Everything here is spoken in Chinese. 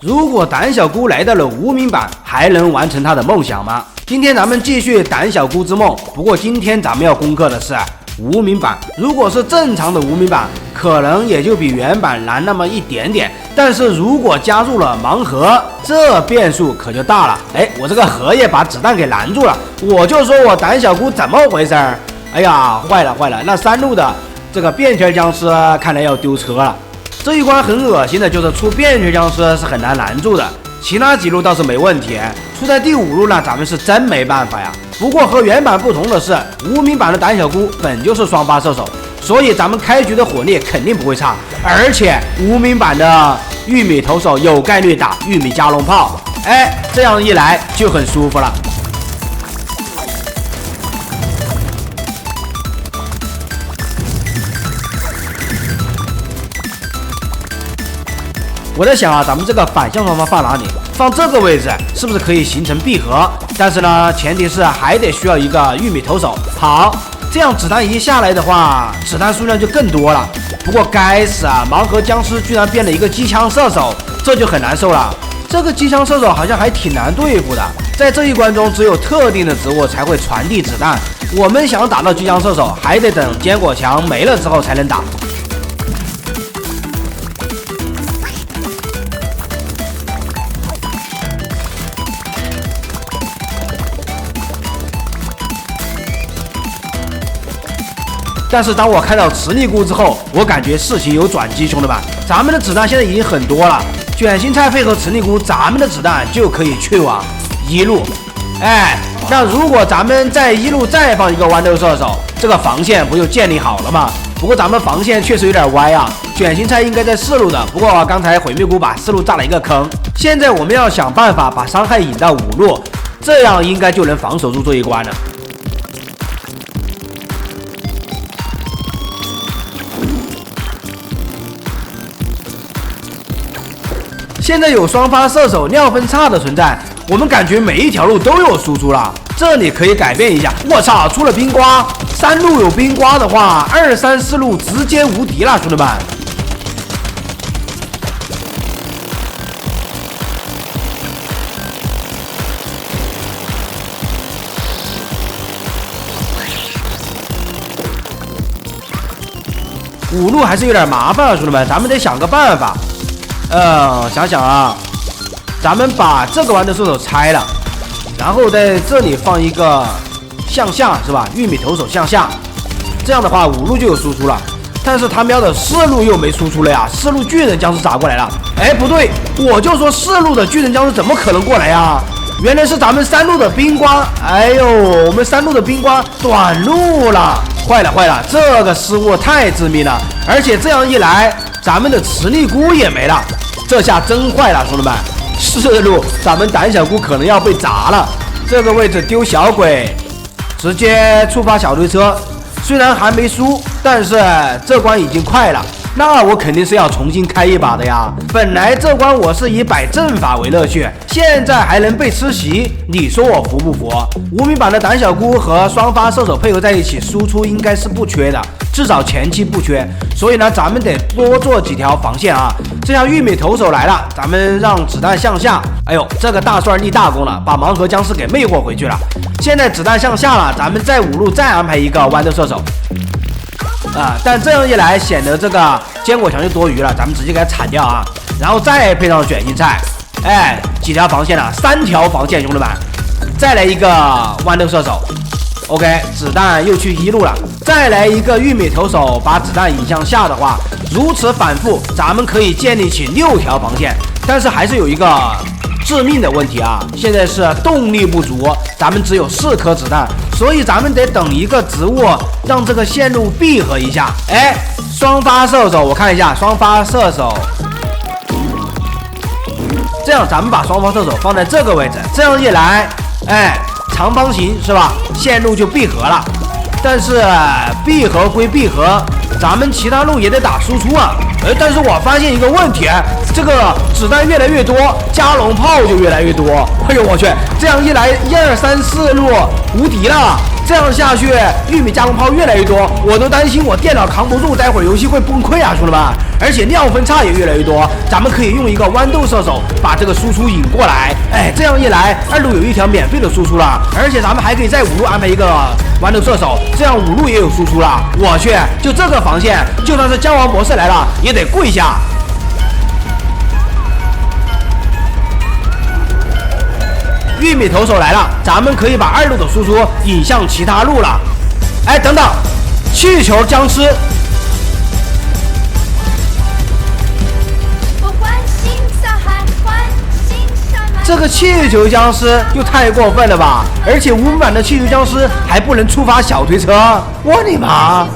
如果胆小菇来到了无名版，还能完成他的梦想吗？今天咱们继续胆小菇之梦，不过今天咱们要攻克的是无名版。如果是正常的无名版，可能也就比原版难那么一点点，但是如果加入了盲盒，这变数可就大了。我这个荷叶把子弹给拦住了，我就说我胆小菇怎么回事儿？哎呀，坏了，那3路的这个便圈僵尸看来要丢车了。这一关很恶心的，就是出便圈僵尸是很难拦住的，其他几路倒是没问题。出在第5路呢，咱们是真没办法呀。不过和原版不同的是，无名版的胆小菇本就是双发射手，所以咱们开局的火力肯定不会差，而且无名版的玉米投手有概率打玉米加农炮，这样一来就很舒服了。我在想啊，咱们这个反向双方放哪里？放这个位置是不是可以形成闭合？但是呢，前提是还得需要一个玉米投手。好，这样子弹一下来的话，子弹数量就更多了。不过该死啊，盲盒僵尸居然变了一个机枪射手，这就很难受了。这个机枪射手好像还挺难对付的，在这一关中只有特定的植物才会传递子弹，我们想打到机枪射手，还得等坚果墙没了之后才能打。但是当我看到磁力菇之后，我感觉事情有转机，兄弟们，咱们的子弹现在已经很多了，卷心菜配合磁力菇，咱们的子弹就可以去往1路。那如果咱们在1路再放一个豌豆射手，这个防线不就建立好了吗？不过咱们防线确实有点歪啊，卷心菜应该在4路的，不过刚才毁灭菇把4路炸了一个坑，现在我们要想办法把伤害引到5路，这样应该就能防守住这一关了。现在有双发射手尿分叉的存在，我们感觉每一条路都有输出了，这里可以改变一下。我操，出了冰瓜，3路有冰瓜的话，2、3、4路直接无敌了，兄弟们。5路还是有点麻烦了，兄弟们，咱们得想个办法。想想啊，咱们把这个豌豆射手拆了，然后在这里放一个向下，是吧？玉米投手向下，这样的话5路就有输出了。但是他喵的4路又没输出了呀，4路巨人僵尸咋过来了？不对，我就说4路的巨人僵尸怎么可能过来呀？原来是咱们3路的冰瓜，我们3路的冰瓜短路了，坏了，这个失误太致命了，而且这样一来，咱们的磁力菇也没了。这下真坏了，兄弟们！4路，咱们胆小菇可能要被砸了。这个位置丢小鬼，直接触发小推车。虽然还没输，但是这关已经快了。那我肯定是要重新开一把的呀。本来这关我是以摆阵法为乐趣，现在还能被吃席，你说我服不服？无名版的胆小菇和双发射手配合在一起，输出应该是不缺的，至少前期不缺。所以呢，咱们得多做几条防线啊。这下玉米投手来了，咱们让子弹向下。这个大蒜立大功了，把盲盒僵尸给魅惑回去了。现在子弹向下了，咱们在5路再安排一个豌豆射手。但这样一来显得这个坚果墙就多余了，咱们直接给它铲掉啊，然后再配上卷心菜，几条防线了，3条防线，兄弟们，再来一个豌豆射手 ，OK， 子弹又去1路了，再来一个玉米投手把子弹引向下的话，如此反复，咱们可以建立起6条防线，但是还是有一个致命的问题啊，现在是动力不足，咱们只有4颗子弹，所以咱们得等一个植物让这个线路闭合一下。双发射手，我看一下双发射手，这样咱们把双发射手放在这个位置，这样一来，长方形是吧？线路就闭合了。但是闭合归闭合，咱们其他路也得打输出啊。但是我发现一个问题，这个子弹越来越多，加农炮就越来越多。我去，这样一来，1、2、3、4路无敌了。这样下去，玉米加工炮越来越多，我都担心我电脑扛不住，待会儿游戏会崩溃啊，兄弟们！而且量分叉也越来越多，咱们可以用一个豌豆射手把这个输出引过来，哎，这样一来，2路有一条免费的输出了，而且咱们还可以在5路安排一个豌豆射手，这样5路也有输出了。我去，就这个防线，就算是将王模式来了，也得跪下。玉米投手来了，咱们可以把2路的输出引向其他路了。哎，等等，气球僵尸，这个气球僵尸又太过分了吧！而且5版的气球僵尸还不能触发小推车，我的妈！